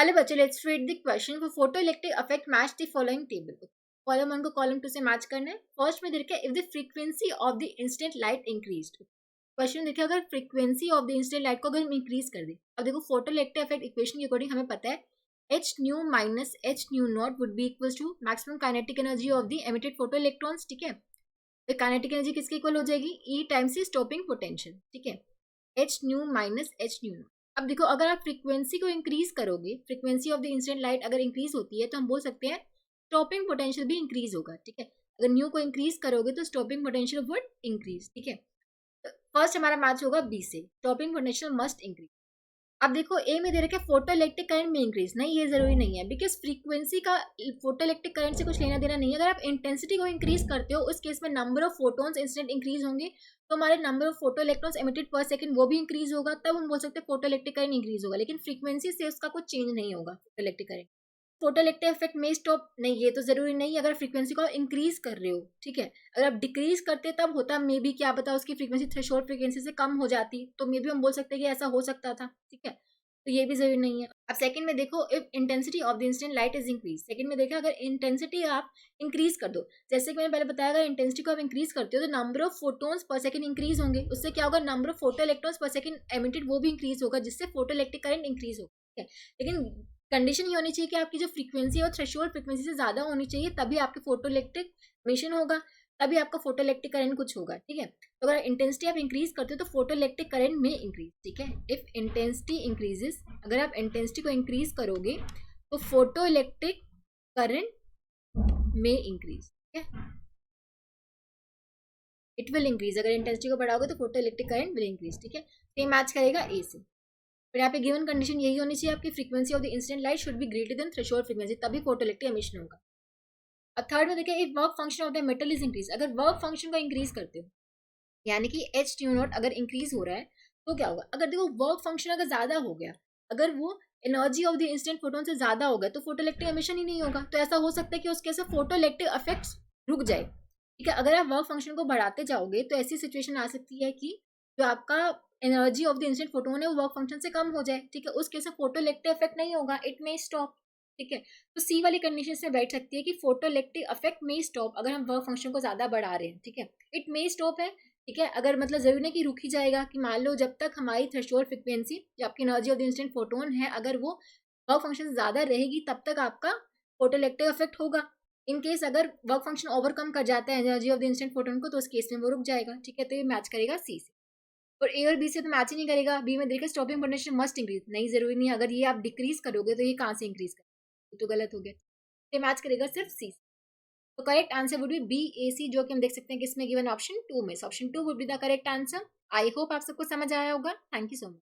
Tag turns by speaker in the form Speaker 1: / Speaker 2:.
Speaker 1: Hello बच्चों, let's read the question for photoelectric effect match the following table. Column 1 को column 2 से match करना है। फर्स्ट में देखिए if the frequency of the incident light increased. Question देखिए अगर frequency of the incident light को अगर हम इंक्रीज कर दें। अब देखो फोटोइलेक्ट्रिक इफेक्ट इक्वेशन के अकॉर्डिंग हमें पता है H nu minus H nu not would be equal to maximum kinetic energy of the emitted photo electrons. ठीक है, तो काइनेटिक एनर्जी किसके इक्वल हो जाएगी? E times the stopping potential. ठीक है, H nu minus H nu not. अब देखो अगर आप फ्रीक्वेंसी को इंक्रीज करोगे, frequency of the incident light अगर इंक्रीज होती है तो हम बोल सकते हैं स्टॉपिंग पोटेंशियल भी इंक्रीज होगा। ठीक है, अगर न्यू को इंक्रीज करोगे तो स्टॉपिंग पोटेंशियल वुड इंक्रीज। ठीक है, फर्स्ट हमारा मैच होगा बी से, स्टॉपिंग पोटेंशियल मस्ट इंक्रीज। अब देखो ए में दे रखा है फोटो इलेक्ट्रिक करंट में इंक्रीज, नहीं ये जरूरी नहीं है बिकॉज फ्रीक्वेंसी का फोटो इलेक्ट्रिक करंट से कुछ लेना देना नहीं है। अगर आप इंटेंसिटी को इंक्रीज करते हो उस केस में number of photons instant increase होंगे, तो हमारे number of photo electrons emitted पर सेकंड वो भी इंक्रीज होगा, तब हम बोल सकते हैं फोटो इलेक्ट्रिक करंट इंक्रीज होगा। लेकिन फ्रीक्वेंसी से उसका कुछ चेंज नहीं होगा photo electric current. Photo electric effect में स्टॉप नहीं, ये तो जरूरी नहीं अगर फ्रीक्वेंसी को इंक्रीज कर रहे हो। ठीक है, अगर आप डिक्रीज करते तब होता, मे बी क्या पता उसकी फ्रीक्वेंसी थ्रेशोल्ड फ्रीक्वेंसी से कम हो जाती, तो मे बी हम बोल सकते हैं कि ऐसा हो सकता था। ठीक है, तो ये भी जरूरी नहीं है। अब सेकंड में देखो if intensity of the incident light is increase. Second में देखा अगर इंटेंसिटी आप इंक्रीज कर दो, जैसे कि मैंने पहले बताया अगर इंटेंसिटी को आप इंक्रीज करते हो तो नंबर ऑफ फोटोन्स पर सेकंड इंक्रीज होंगे, उससे क्या होगा नंबर ऑफ फोटो इलेक्ट्रॉन्स पर सेकंड एमिटेड वो भी इंक्रीज होगा, जिससे फोटो इलेक्ट्रिक करंट इंक्रीज होगा। ठीक है, लेकिन कंडीशन ये होनी चाहिए कि आपकी जो फ्रीक्वेंसी है वो थ्रेशोल्ड फ्रीक्वेंसी से ज्यादा होनी चाहिए, तभी आपके फोटो इलेक्ट्रिक मिशन होगा, तभी आपका फोटो इलेक्ट्रिक करंट कुछ होगा। ठीक है, तो अगर इंटेंसिटी आप इंक्रीज करते हो तो फोटो इलेक्ट्रिक करंट में इंक्रीज। ठीक है, इफ इंटेंसिटी इंक्रीजेस, अगर आप इंटेंसिटी को इंक्रीज करोगे तो फोटो इलेक्ट्रिक करंट में इंक्रीज। ठीक है, इट विल इंक्रीज, अगर इंटेंसिटी को बढ़ाओगे तो photo electric current will increase. ठीक है, तो ये मैच करेगा ए से। फिर यहाँ पे गिवन कंडीशन यही होनी चाहिए आपकी frequency of the incident light should be greater than threshold frequency, तभी फोटो इलेक्ट्रिक एमिशन होगा। अब थर्ड में देखिए if work function of the metal is increase. अगर वर्क फंक्शन को इंक्रीज करते हो यानी कि एच न्यू नॉट अगर इंक्रीज हो रहा है तो क्या होगा? अगर देखो वर्क फंक्शन अगर ज्यादा हो गया, अगर वो energy of the instant photon से ज्यादा होगा तो फोटो इलेक्ट्रिक एमिशन ही नहीं होगा, तो ऐसा हो सकता है कि उसके से फोटो इलेक्ट्रिक इफेक्ट्स रुक जाए। ठीक है, अगर आप वर्क फंक्शन को बढ़ाते जाओगे तो ऐसी सिचुएशन आ सकती है कि जो आपका energy of the instant photon है वो वर्क फंक्शन से कम हो जाए। ठीक है, उस केस में फोटो इलेक्ट्रिक इफेक्ट नहीं होगा, इट मे स्टॉप। ठीक है, तो सी वाली कंडीशन से बैठ सकती है कि फोटो इलेक्ट्रिक इफेक्ट में स्टॉप अगर हम वर्क फंक्शन को ज्यादा बढ़ा रहे हैं। ठीक है, इट मे स्टॉप है। ठीक है, अगर मतलब जरूरी नहीं कि रुक ही जाएगा, कि मान लो जब तक हमारी थ्रेशोल्ड फ्रीक्वेंसी जो आपकी energy of the instant photon है अगर वो वर्क फंक्शन ज्यादा रहेगी तब तक आपका फोटो इलेक्ट्रिक इफेक्ट होगा। इन केस अगर वर्क फंक्शन ओवरकम कर जाता है energy of the instant photon को तो उस केस में वो रुक जाएगा। ठीक है, तो ये मैच करेगा सी से। और ए और बी से तो मैच ही नहीं करेगा। बी में देखिए स्टॉपिंग पोटेंशियल मस्ट इंक्रीज, नहीं जरूरी नहीं, अगर ये आप डिक्रीज करोगे तो ये कहाँ से इंक्रीज करेगा, तो गलत हो गया। ये मैच करेगा सिर्फ सी। तो correct answer would be B A C, जो कि हम देख सकते हैं किसमें गिवन ऑप्शन 2 में। Option 2 would be the correct answer. I hope आप सबको समझ आया होगा। Thank you so much.